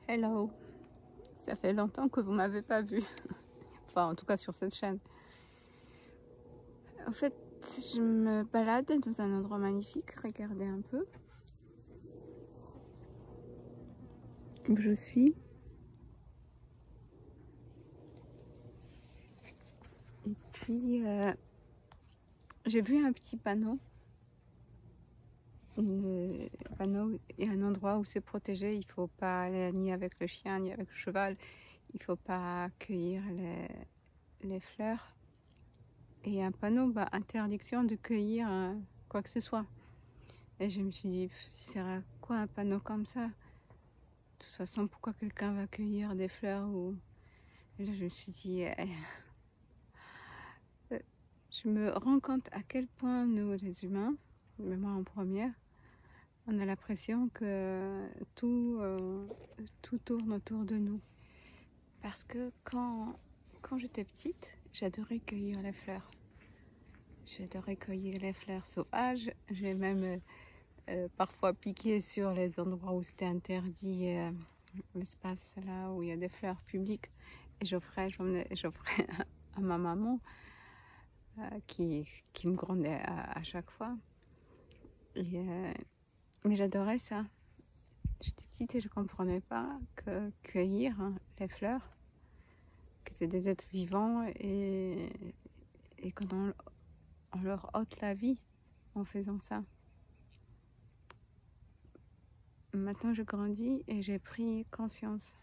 Hello, ça fait longtemps que vous m'avez pas vu, enfin en tout cas sur cette chaîne. En fait, je me balade dans un endroit magnifique, regardez un peu. Où je suis. Et puis, j'ai vu un petit panneau. Le panneau est un endroit où c'est protégé, il faut pas aller ni avec le chien ni avec le cheval, il faut pas cueillir les fleurs. Et un panneau, interdiction de cueillir quoi que ce soit. Et je me suis dit, ça sert à quoi un panneau comme ça? De toute façon, pourquoi quelqu'un va cueillir des fleurs ou... Et là, je me suis dit, je me rends compte à quel point nous, les humains, mais moi en première, on a l'impression que tout tourne autour de nous. Parce que quand j'étais petite, j'adorais cueillir les fleurs. J'adorais cueillir les fleurs sauvages. J'ai même parfois piqué sur les endroits où c'était interdit, l'espace là où il y a des fleurs publiques. Et j'offrais à ma maman qui me grondait à chaque fois. Mais j'adorais ça. J'étais petite et je ne comprenais pas que cueillir les fleurs, que c'est des êtres vivants et qu'on leur ôte la vie en faisant ça. Maintenant, je grandis et j'ai pris conscience.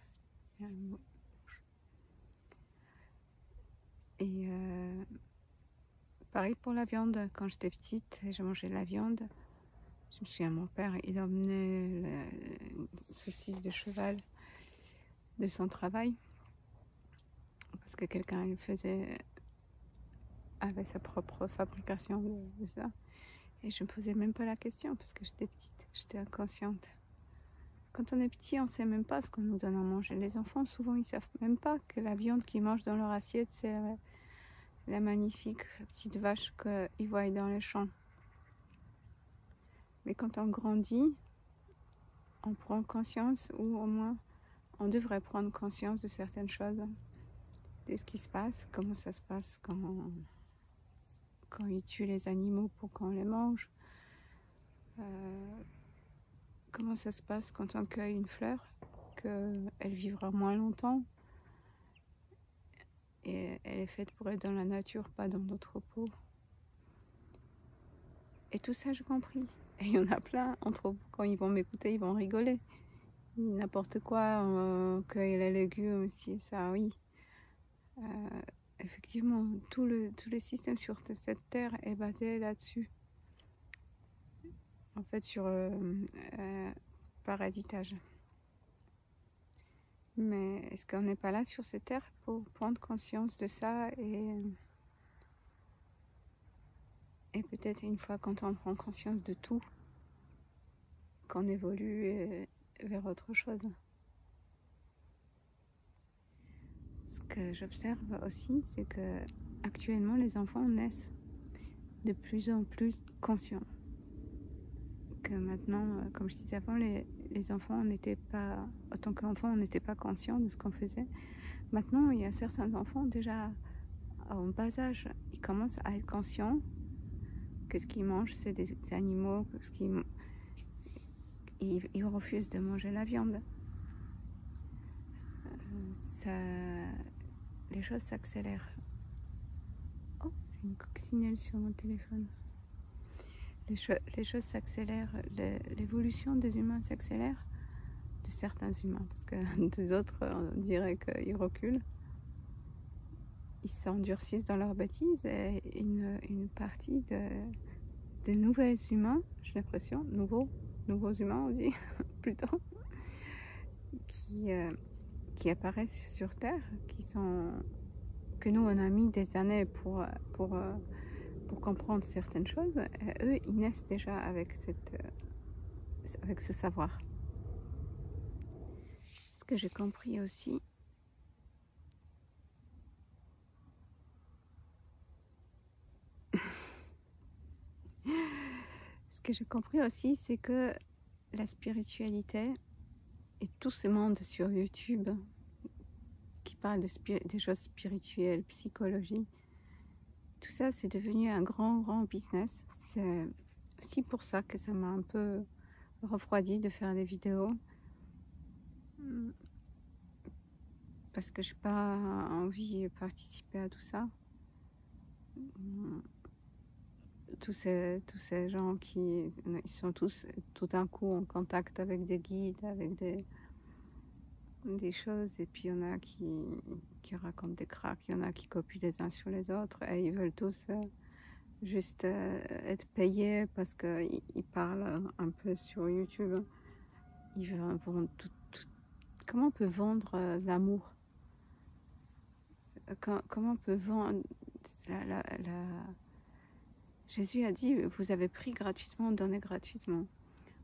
Et pareil pour la viande. Quand j'étais petite, je mangeais de la viande. Je me souviens, mon père, il emmenait la saucisse de cheval de son travail. Parce que quelqu'un avait sa propre fabrication de ça. Et je me posais même pas la question parce que j'étais petite, j'étais inconsciente. Quand on est petit, on sait même pas ce qu'on nous donne à manger. Les enfants, souvent, ils savent même pas que la viande qu'ils mangent dans leur assiette, c'est la magnifique petite vache qu'ils voient dans les champs. Mais quand on grandit, on prend conscience, ou au moins on devrait prendre conscience de certaines choses, de ce qui se passe, comment ça se passe quand ils tuent les animaux pour qu'on les mange, comment ça se passe quand on cueille une fleur, qu'elle vivra moins longtemps, et elle est faite pour être dans la nature, pas dans notre peau. Et tout ça, j'ai compris. Et il y en a plein, entre eux, quand ils vont m'écouter, ils vont rigoler. N'importe quoi, cueille les légumes, si ça, oui. Effectivement, tout le système sur cette terre est basé là-dessus. En fait, sur parasitage. Mais est-ce qu'on n'est pas là sur cette terre pour prendre conscience de ça et peut-être une fois quand on prend conscience de tout, qu'on évolue vers autre chose. Ce que j'observe aussi, c'est que actuellement les enfants naissent de plus en plus conscients. Que maintenant, comme je disais avant, les enfants, on n'était pas, en tant qu'enfants, on n'était pas conscients de ce qu'on faisait. Maintenant, il y a certains enfants déjà en bas âge, ils commencent à être conscients que ce qu'ils mangent, c'est des animaux, que ils refusent de manger la viande. Les choses s'accélèrent. Oh, j'ai une coccinelle sur mon téléphone. Les choses s'accélèrent, l'évolution des humains s'accélère, de certains humains, parce que des autres, on dirait qu'ils reculent. Ils s'endurcissent dans leurs bêtises et une partie de nouveaux humains, j'ai l'impression, nouveaux humains on dit, plutôt, qui apparaissent sur Terre, que nous on a mis des années pour comprendre certaines choses. Et eux, ils naissent déjà avec ce savoir. Ce que j'ai compris aussi, c'est que la spiritualité, Et tout ce monde sur YouTube qui parle des choses spirituelles, psychologie, tout ça c'est devenu un grand business. C'est aussi pour ça que ça m'a un peu refroidi de faire des vidéos. Parce que je n'ai pas envie de participer à tout ça. Tous ces gens ils sont tous tout d'un coup en contact avec des guides, avec des choses, et puis il y en a qui racontent des cracks, il y en a qui copient les uns sur les autres, et ils veulent tous juste être payés parce qu'ils parlent un peu sur YouTube. Ils veulent vendre tout. Comment on peut vendre l'amour? Comment on peut vendre Jésus a dit, vous avez pris gratuitement, donnez gratuitement.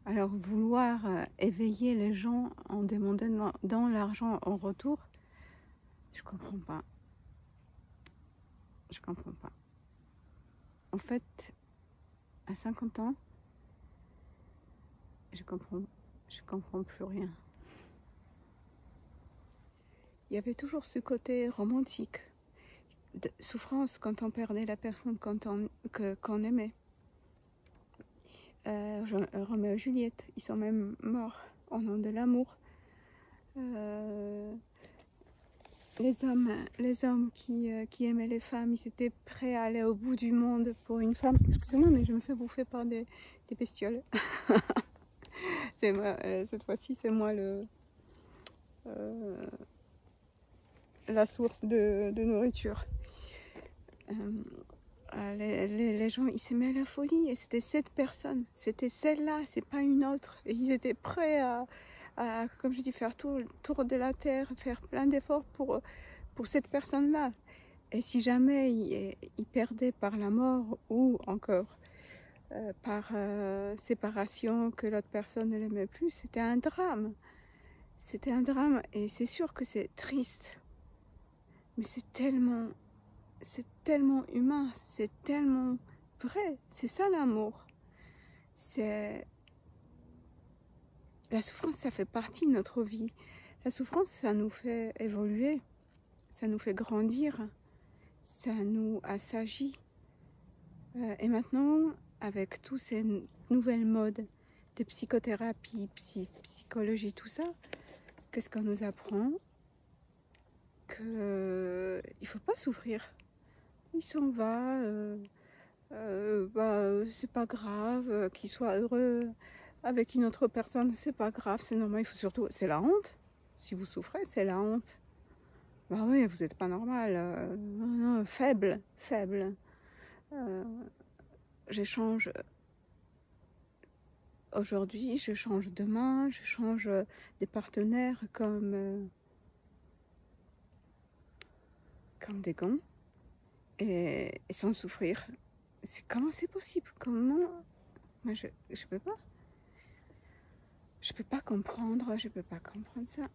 Alors vouloir éveiller les gens en demandant dans l'argent en retour, je comprends pas. Je comprends pas. En fait, à 50 ans, je comprends plus rien. Il y avait toujours ce côté romantique, de souffrance quand on perdait la personne qu'on aimait. Roméo et Juliette, ils sont même morts au nom de l'amour. Les hommes qui aimaient les femmes, ils étaient prêts à aller au bout du monde pour une femme. Excusez-moi, mais je me fais bouffer par des bestioles. Cette fois-ci, c'est moi la source de nourriture. Les gens, ils s'aimaient à la folie, et c'était cette personne, c'était celle-là, c'est pas une autre. Et ils étaient prêts à comme je dis, faire tout le tour de la terre, faire plein d'efforts pour cette personne-là. Et si jamais il perdait par la mort ou encore par séparation, que l'autre personne ne l'aimait plus, c'était un drame. C'était un drame, et c'est sûr que c'est triste. Mais c'est tellement humain, c'est tellement vrai. C'est ça l'amour. La souffrance, ça fait partie de notre vie. La souffrance, ça nous fait évoluer, ça nous fait grandir, ça nous assagit. Et maintenant, avec tous ces nouvelles modes de psychothérapie, psychologie, tout ça, qu'est-ce qu'on nous apprend? Qu'il ne faut pas souffrir. Il s'en va, c'est pas grave, qu'il soit heureux avec une autre personne, c'est pas grave, c'est normal. Il faut surtout, c'est la honte. Si vous souffrez, c'est la honte. Bah oui, vous n'êtes pas normal, faible. Je change aujourd'hui, je change demain, je change des partenaires comme des gants, et sans souffrir. Comment c'est possible? Comment? Moi, je peux pas. Je peux pas comprendre ça.